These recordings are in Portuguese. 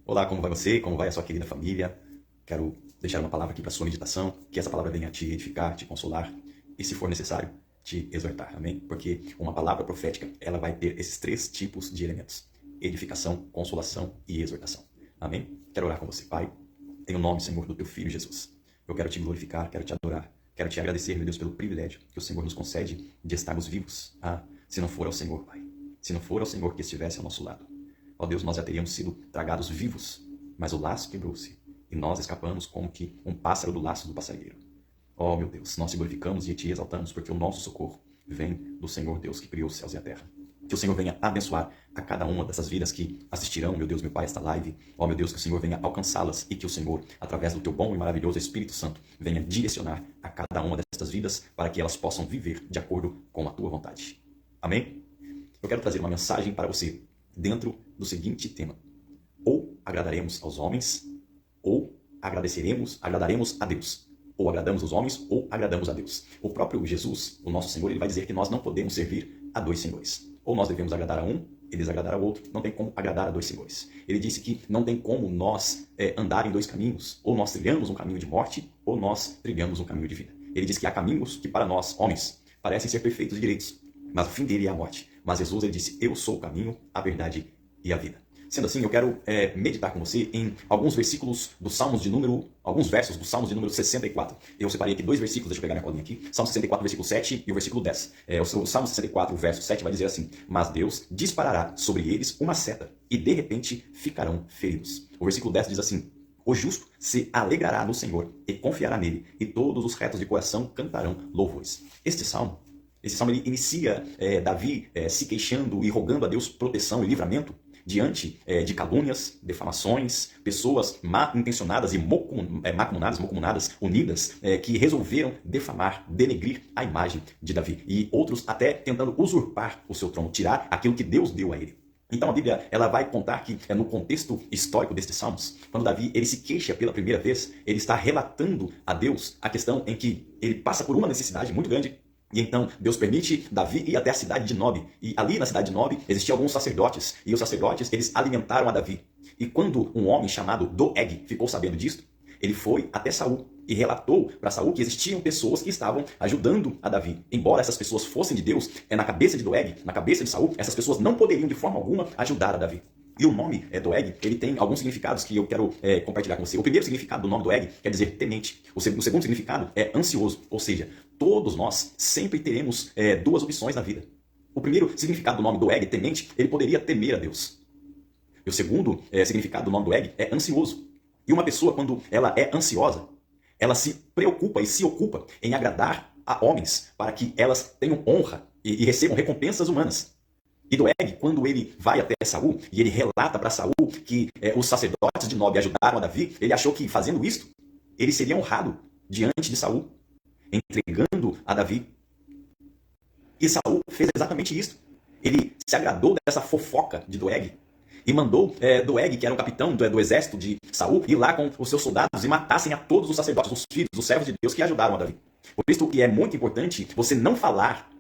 Olá, como vai você? Como vai a sua querida família? Quero deixar uma palavra aqui para a sua meditação, que essa palavra venha te edificar, te consolar e, se for necessário, te exortar, amém? Porque uma palavra profética, ela vai ter esses três tipos de elementos: edificação, consolação e exortação, amém? Quero orar com você, Pai, em o nome, Senhor, do teu Filho Jesus. Eu quero te glorificar, quero te adorar, quero te agradecer, meu Deus, pelo privilégio que o Senhor nos concede de estarmos vivos. Se não for ao Senhor, Pai, se não for ao Senhor que estivesse ao nosso lado, ó Deus, nós já teríamos sido tragados vivos, mas o laço quebrou-se e nós escapamos como que um pássaro do laço do passarinheiro. Ó meu Deus, nós te glorificamos e te exaltamos porque o nosso socorro vem do Senhor Deus que criou os céus e a terra. Que o Senhor venha abençoar a cada uma dessas vidas que assistirão, meu Deus, meu Pai, esta live. Ó meu Deus, que o Senhor venha alcançá-las e que o Senhor, através do teu bom e maravilhoso Espírito Santo, venha direcionar a cada uma destas vidas para que elas possam viver de acordo com a tua vontade. Amém? Eu quero trazer uma mensagem para você dentro do seguinte tema: ou agradaremos aos homens, ou agradaremos a Deus. Ou agradamos os homens, ou agradamos a Deus. O próprio Jesus, o nosso Senhor, ele vai dizer que nós não podemos servir a dois senhores. Ou nós devemos agradar a um, e desagradar ao outro. Não tem como agradar a dois senhores. Ele disse que não tem como nós andar em dois caminhos. Ou nós trilhamos um caminho de morte, ou nós trilhamos um caminho de vida. Ele disse que há caminhos que para nós, homens, parecem ser perfeitos e direitos, mas o fim dele é a morte. Mas Jesus, ele disse: eu sou o caminho, a verdade e a vida. Sendo assim, eu quero meditar com você em alguns versículos do Salmos de número, alguns versos do Salmos de número 64. Eu separei aqui dois versículos, deixa eu pegar minha colinha aqui. Salmo 64, versículo 7 e o versículo 10. O Salmo 64, verso 7 vai dizer assim: mas Deus disparará sobre eles uma seta e de repente ficarão feridos. O versículo 10 diz assim: o justo se alegrará no Senhor e confiará nele, e todos os retos de coração cantarão louvores. Esse salmo ele inicia Davi se queixando e rogando a Deus proteção e livramento diante de calúnias, defamações, pessoas mal intencionadas e macumunadas, unidas, que resolveram defamar, denegrir a imagem de Davi. E outros até tentando usurpar o seu trono, tirar aquilo que Deus deu a ele. Então a Bíblia ela vai contar que no contexto histórico destes salmos, quando Davi ele se queixa pela primeira vez, ele está relatando a Deus a questão em que ele passa por uma necessidade muito grande. E então Deus permite Davi ir até a cidade de Nob. E ali na cidade de Nob existiam alguns sacerdotes. E os sacerdotes eles alimentaram a Davi. E quando um homem chamado Doeg ficou sabendo disto, ele foi até Saul e relatou para Saul que existiam pessoas que estavam ajudando a Davi. Embora essas pessoas fossem de Deus, na cabeça de Doeg, na cabeça de Saul, essas pessoas não poderiam de forma alguma ajudar a Davi. E o nome Doeg, ele tem alguns significados que eu quero compartilhar com você. O primeiro significado do nome Doeg quer dizer temente. O segundo significado é ansioso, ou seja, todos nós sempre teremos duas opções na vida. O primeiro significado do nome Doeg, temente, ele poderia temer a Deus. E o segundo significado do nome Doeg é ansioso. E uma pessoa, quando ela é ansiosa, ela se preocupa e se ocupa em agradar a homens para que elas tenham honra e recebam recompensas humanas. E Doeg, quando ele vai até Saul e ele relata para Saul que os sacerdotes de Nob ajudaram a Davi, ele achou que fazendo isto, ele seria honrado diante de Saul, entregando a Davi. E Saul fez exatamente isso. Ele se agradou dessa fofoca de Doeg e mandou Doeg, que era um capitão do exército de Saul, ir lá com os seus soldados e matassem a todos os sacerdotes, os filhos, os servos de Deus que ajudaram a Davi. Por isso que é muito importante você não falar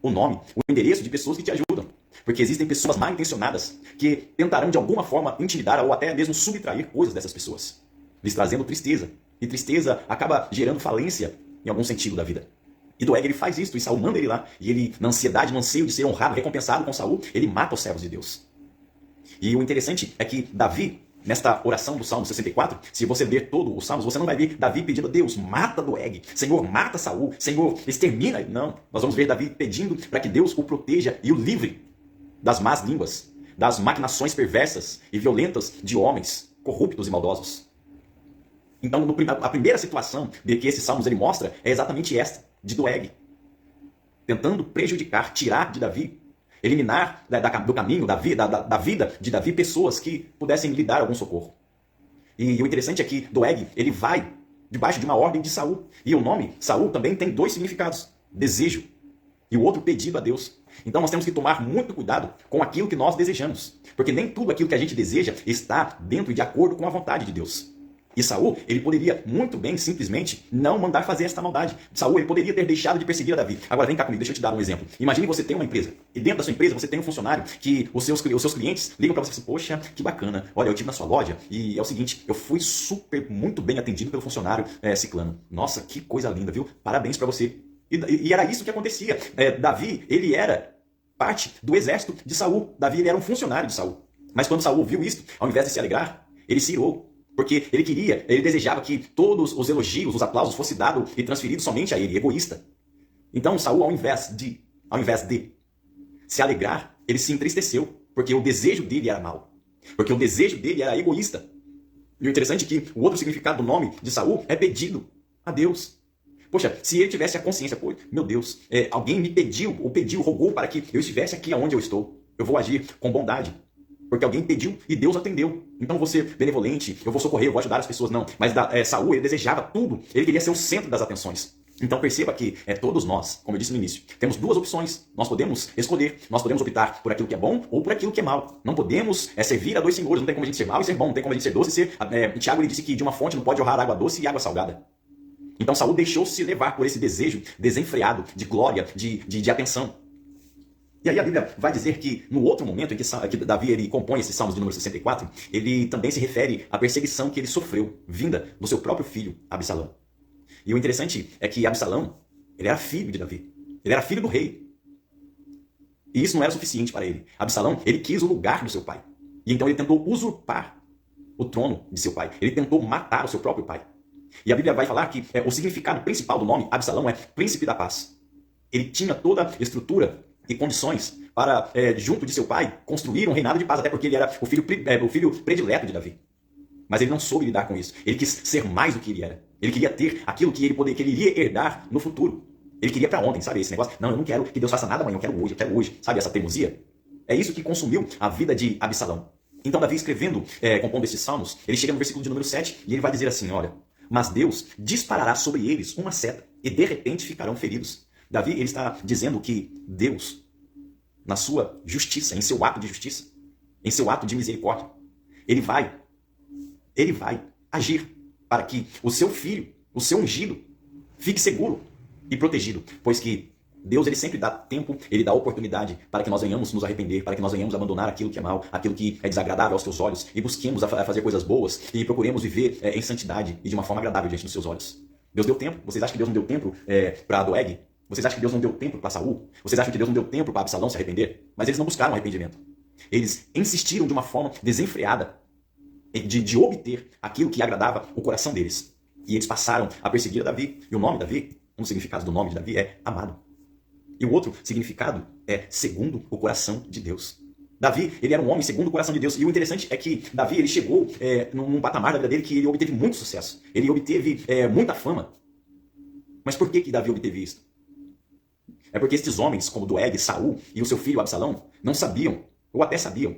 o nome, o endereço de pessoas que te ajudam. Porque existem pessoas mal intencionadas que tentarão de alguma forma intimidar ou até mesmo subtrair coisas dessas pessoas, lhes trazendo tristeza. E tristeza acaba gerando falência em algum sentido da vida. E Doeg ele faz isso, e Saul manda ele lá, e ele, na ansiedade, no anseio de ser honrado, recompensado com Saul, ele mata os servos de Deus. E o interessante é que Davi, nesta oração do Salmo 64, se você ler todo o Salmos, você não vai ver Davi pedindo a Deus: mata Doeg, Senhor, mata Saul, Senhor, extermina. Não, nós vamos ver Davi pedindo para que Deus o proteja e o livre das más línguas, das maquinações perversas e violentas de homens corruptos e maldosos. Então, a primeira situação de que esses salmos ele mostra é exatamente esta, de Doeg, tentando prejudicar, tirar de Davi, eliminar do caminho, da vida de Davi, pessoas que pudessem lhe dar algum socorro. E o interessante é que Doeg, ele vai debaixo de uma ordem de Saul. E o nome Saul também tem dois significados: desejo e o outro pedido a Deus. Então nós temos que tomar muito cuidado com aquilo que nós desejamos, porque nem tudo aquilo que a gente deseja está dentro e de acordo com a vontade de Deus. E Saul, ele poderia muito bem, simplesmente, não mandar fazer esta maldade. Saul, ele poderia ter deixado de perseguir a Davi. Agora, vem cá comigo, deixa eu te dar um exemplo. Imagine você tem uma empresa, e dentro da sua empresa você tem um funcionário que os seus clientes ligam para você e falam assim, poxa, que bacana, olha, eu estive na sua loja e é o seguinte, eu fui muito bem atendido pelo funcionário ciclano. Nossa, que coisa linda, viu? Parabéns para você. E era isso que acontecia. Davi, ele era parte do exército de Saul. Davi, ele era um funcionário de Saul. Mas quando Saul viu isso, ao invés de se alegrar, ele se irou. Porque ele desejava que todos os elogios, os aplausos fossem dados e transferidos somente a ele, egoísta. Então Saul, ao invés de se alegrar, ele se entristeceu, porque o desejo dele era mau. Porque o desejo dele era egoísta. E o interessante é que o outro significado do nome de Saul é pedido a Deus. Poxa, se ele tivesse a consciência, pô, meu Deus, alguém me pediu, rogou para que eu estivesse aqui onde eu estou. Eu vou agir com bondade. Porque alguém pediu e Deus atendeu. Então vou ser benevolente, eu vou socorrer, eu vou ajudar as pessoas. Não, mas Saul, ele desejava tudo. Ele queria ser o centro das atenções. Então perceba que todos nós, como eu disse no início, temos duas opções. Nós podemos escolher, nós podemos optar por aquilo que é bom ou por aquilo que é mal. Não podemos servir a dois senhores. Não tem como a gente ser mal e ser bom, não tem como a gente ser doce e ser... Tiago, ele disse que de uma fonte não pode jorrar água doce e água salgada. Então Saul deixou-se levar por esse desejo desenfreado de glória, de atenção. E aí a Bíblia vai dizer que no outro momento em que Davi ele compõe esse Salmos de número 64, ele também se refere à perseguição que ele sofreu, vinda do seu próprio filho, Absalão. E o interessante é que Absalão, ele era filho de Davi. Ele era filho do rei. E isso não era suficiente para ele. Absalão, ele quis o lugar do seu pai. E então ele tentou usurpar o trono de seu pai. Ele tentou matar o seu próprio pai. E a Bíblia vai falar que o significado principal do nome Absalão é príncipe da paz. Ele tinha toda a estrutura e condições para, junto de seu pai, construir um reinado de paz, até porque ele era o filho predileto de Davi. Mas ele não soube lidar com isso. Ele quis ser mais do que ele era. Ele queria ter aquilo que ele iria herdar no futuro. Ele queria para ontem, sabe? Esse negócio, não, eu não quero que Deus faça nada amanhã, eu quero hoje. Sabe essa teimosia? É isso que consumiu a vida de Absalão. Então Davi escrevendo, compondo esses salmos, ele chega no versículo de número 7 e ele vai dizer assim, olha, mas Deus disparará sobre eles uma seta e de repente ficarão feridos. Davi, ele está dizendo que Deus, na sua justiça, em seu ato de justiça, em seu ato de misericórdia, ele vai agir para que o seu filho, o seu ungido, fique seguro e protegido, pois que Deus, ele sempre dá tempo, ele dá oportunidade para que nós venhamos nos arrepender, para que nós venhamos abandonar aquilo que é mal, aquilo que é desagradável aos teus olhos e busquemos a fazer coisas boas e procuremos viver em santidade e de uma forma agradável diante dos seus olhos. Deus deu tempo? Vocês acham que Deus não deu tempo para Doeg? Vocês acham que Deus não deu tempo para Saul? Vocês acham que Deus não deu tempo para Absalão se arrepender? Mas eles não buscaram arrependimento. Eles insistiram de uma forma desenfreada de obter aquilo que agradava o coração deles. E eles passaram a perseguir Davi. E o nome Davi, um dos significados do nome de Davi é amado. E o outro significado é segundo o coração de Deus. Davi, ele era um homem segundo o coração de Deus. E o interessante é que Davi, ele chegou num patamar da vida dele que ele obteve muito sucesso. Ele obteve muita fama. Mas por que Davi obteve isso? É porque estes homens, como Doeg, Saul e o seu filho Absalão, não sabiam, ou até sabiam,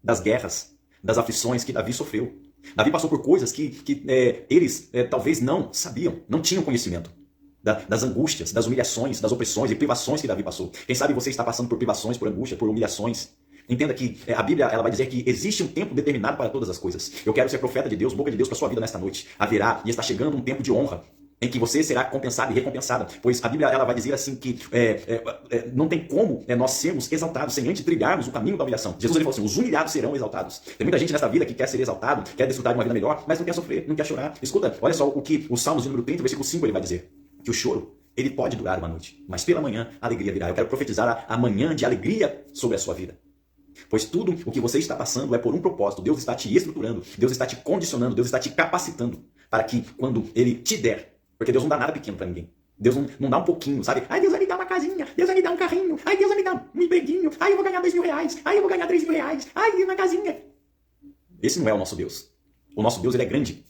das guerras, das aflições que Davi sofreu. Davi passou por coisas que eles talvez não sabiam, não tinham conhecimento. Das angústias, das humilhações, das opressões e privações que Davi passou. Quem sabe você está passando por privações, por angústia, por humilhações. Entenda que a Bíblia ela vai dizer que existe um tempo determinado para todas as coisas. Eu quero ser profeta de Deus, boca de Deus para a sua vida nesta noite. Haverá e está chegando um tempo de honra, em que você será compensado e recompensada. Pois a Bíblia ela vai dizer assim que não tem como nós sermos exaltados sem antes trilharmos o caminho da humilhação. Jesus ele falou assim, os humilhados serão exaltados. Tem muita gente nesta vida que quer ser exaltado, quer desfrutar de uma vida melhor, mas não quer sofrer, não quer chorar. Escuta, olha só o que o Salmos número 30, versículo 5, ele vai dizer. Que o choro, ele pode durar uma noite, mas pela manhã a alegria virá. Eu quero profetizar a manhã de alegria sobre a sua vida. Pois tudo o que você está passando é por um propósito. Deus está te estruturando, Deus está te condicionando, Deus está te capacitando para que quando ele te der, porque Deus não dá nada pequeno para ninguém. Deus não dá um pouquinho, sabe? Ai, Deus vai me dar uma casinha, Deus vai me dar um carrinho, ai, Deus vai me dar um empreguinho, ai, eu vou ganhar R$2.000, ai, eu vou ganhar R$3.000, ai, uma casinha. Esse não é o nosso Deus. O nosso Deus, ele é grande.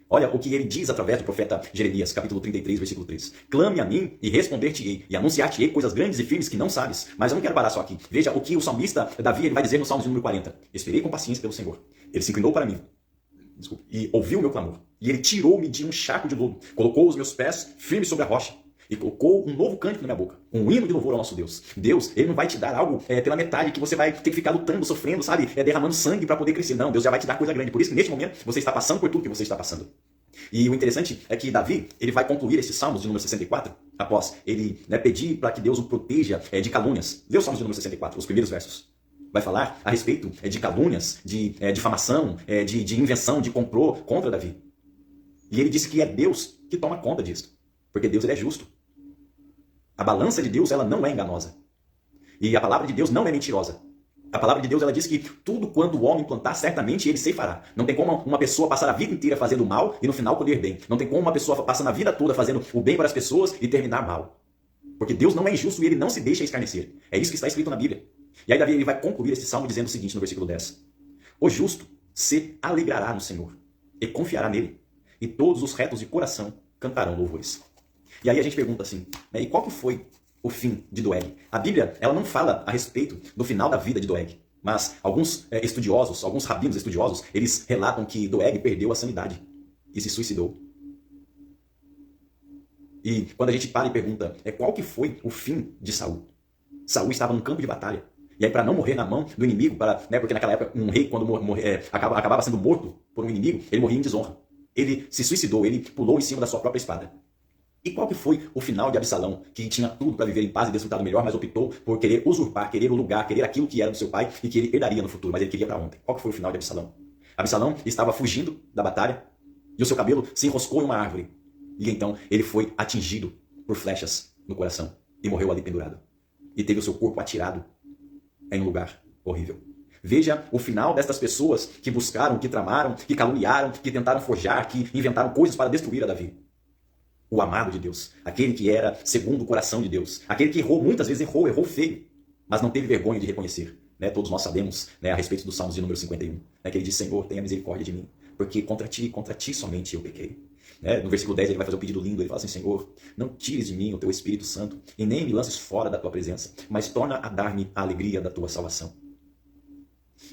Olha o que ele diz através do profeta Jeremias, capítulo 33, versículo 3. Clame a mim e responder-te-ei, e anunciar-te-ei coisas grandes e firmes que não sabes. Mas eu não quero parar só aqui. Veja o que o salmista Davi ele vai dizer no Salmo de número 40. Esperei com paciência pelo Senhor. Ele se inclinou para mim. E ouviu o meu clamor. E ele tirou-me de um charco de lodo. Colocou os meus pés firmes sobre a rocha. e colocou um novo cântico na minha boca, um hino de louvor ao nosso Deus. Deus, ele não vai te dar algo pela metade, que você vai ter que ficar lutando, sofrendo, sabe, derramando sangue para poder crescer. Não, Deus já vai te dar coisa grande. Por isso que neste momento você está passando por tudo que você está passando. E o interessante é que Davi, ele vai concluir esses salmos de número 64, após ele pedir para que Deus o proteja de calúnias. Lê os salmos de número 64, os primeiros versos. Vai falar a respeito de calúnias, de difamação, de invenção, de complô contra Davi. E ele disse que é Deus que toma conta disso, porque Deus ele é justo. A balança de Deus ela não é enganosa. E a palavra de Deus não é mentirosa. A palavra de Deus ela diz que tudo quanto o homem plantar, certamente ele ceifará. Não tem como uma pessoa passar a vida inteira fazendo mal e no final colher bem. Não tem como uma pessoa passar a vida toda fazendo o bem para as pessoas e terminar mal. Porque Deus não é injusto e ele não se deixa escarnecer. É isso que está escrito na Bíblia. E aí Davi ele vai concluir esse salmo dizendo o seguinte no versículo 10. O justo se alegrará no Senhor e confiará nele. E todos os retos de coração cantarão louvores. E aí a gente pergunta assim, e qual que foi o fim de Doeg? A Bíblia ela não fala a respeito do final da vida de Doeg, mas alguns estudiosos, alguns rabinos estudiosos, eles relatam que Doeg perdeu a sanidade e se suicidou. E quando a gente para e pergunta, qual que foi o fim de Saul? Saul estava num campo de batalha. E aí, para não morrer na mão do inimigo, porque naquela época um rei, quando acabava sendo morto por um inimigo, ele morria em desonra. Ele se suicidou, ele pulou em cima da sua própria espada. E qual que foi o final de Absalão, que tinha tudo para viver em paz e desfrutar do melhor, mas optou por querer usurpar, querer o lugar, querer aquilo que era do seu pai e que ele herdaria no futuro, mas ele queria para ontem? Qual que foi o final de Absalão? Absalão estava fugindo da batalha e o seu cabelo se enroscou em uma árvore. E então ele foi atingido por flechas no coração e morreu ali pendurado. E teve o seu corpo atirado em um lugar horrível. Veja o final destas pessoas que buscaram, que tramaram, que caluniaram, que tentaram forjar, que inventaram coisas para destruir a Davi. O amado de Deus, aquele que era segundo o coração de Deus, aquele que errou, muitas vezes errou feio, mas não teve vergonha de reconhecer. Todos nós sabemos a respeito dos Salmos de número 51, que ele diz, Senhor, tenha misericórdia de mim, porque contra ti somente eu pequei. No versículo 10 ele vai fazer um pedido lindo, ele fala assim, Senhor, não tires de mim o teu Espírito Santo e nem me lances fora da tua presença, mas torna a dar-me a alegria da tua salvação.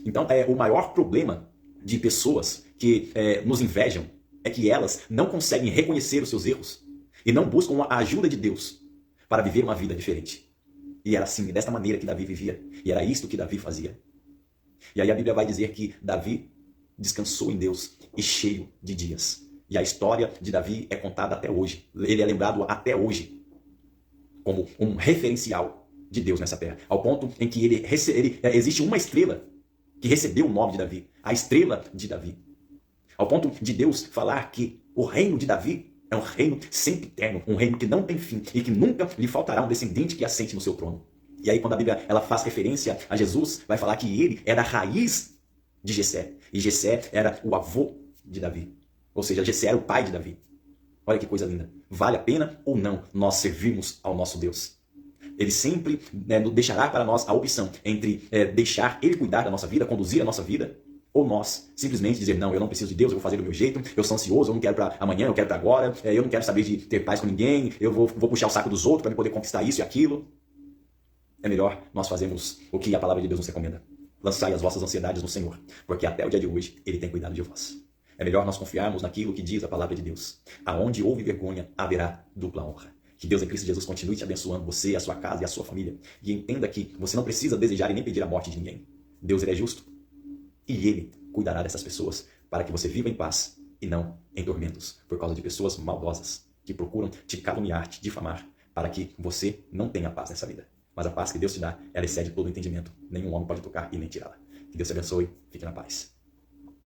Então, o maior problema de pessoas que nos invejam é que elas não conseguem reconhecer os seus erros e não buscam a ajuda de Deus para viver uma vida diferente. E era assim, desta maneira que Davi vivia. E era isto que Davi fazia. E aí a Bíblia vai dizer que Davi descansou em Deus e cheio de dias. E a história de Davi é contada até hoje. Ele é lembrado até hoje como um referencial de Deus nessa terra. Ao ponto em que existe uma estrela que recebeu o nome de Davi. A estrela de Davi. Ao ponto de Deus falar que o reino de Davi é um reino sempre eterno, um reino que não tem fim e que nunca lhe faltará um descendente que assente no seu trono. E aí quando a Bíblia ela faz referência a Jesus, vai falar que ele era a raiz de Jessé. E Jessé era o avô de Davi. Ou seja, Jessé era o pai de Davi. Olha que coisa linda. Vale a pena ou não nós servirmos ao nosso Deus? Ele sempre deixará para nós a opção entre deixar ele cuidar da nossa vida, conduzir a nossa vida, ou nós simplesmente dizer, não, eu não preciso de Deus, eu vou fazer do meu jeito, eu sou ansioso, eu não quero para amanhã, eu quero para agora, eu não quero saber de ter paz com ninguém, eu vou puxar o saco dos outros para me poder conquistar isso e aquilo. É melhor nós fazermos o que a palavra de Deus nos recomenda. Lançai as vossas ansiedades no Senhor, porque até o dia de hoje Ele tem cuidado de vós. É melhor nós confiarmos naquilo que diz a palavra de Deus. Aonde houve vergonha, haverá dupla honra. Que Deus em Cristo Jesus continue te abençoando, você, a sua casa e a sua família. E entenda que você não precisa desejar e nem pedir a morte de ninguém. Deus ele é justo. E Ele cuidará dessas pessoas para que você viva em paz e não em tormentos, por causa de pessoas maldosas que procuram te caluniar, te difamar, para que você não tenha paz nessa vida. Mas a paz que Deus te dá, ela excede todo o entendimento. Nenhum homem pode tocar e nem tirá-la. Que Deus te abençoe. Fique na paz.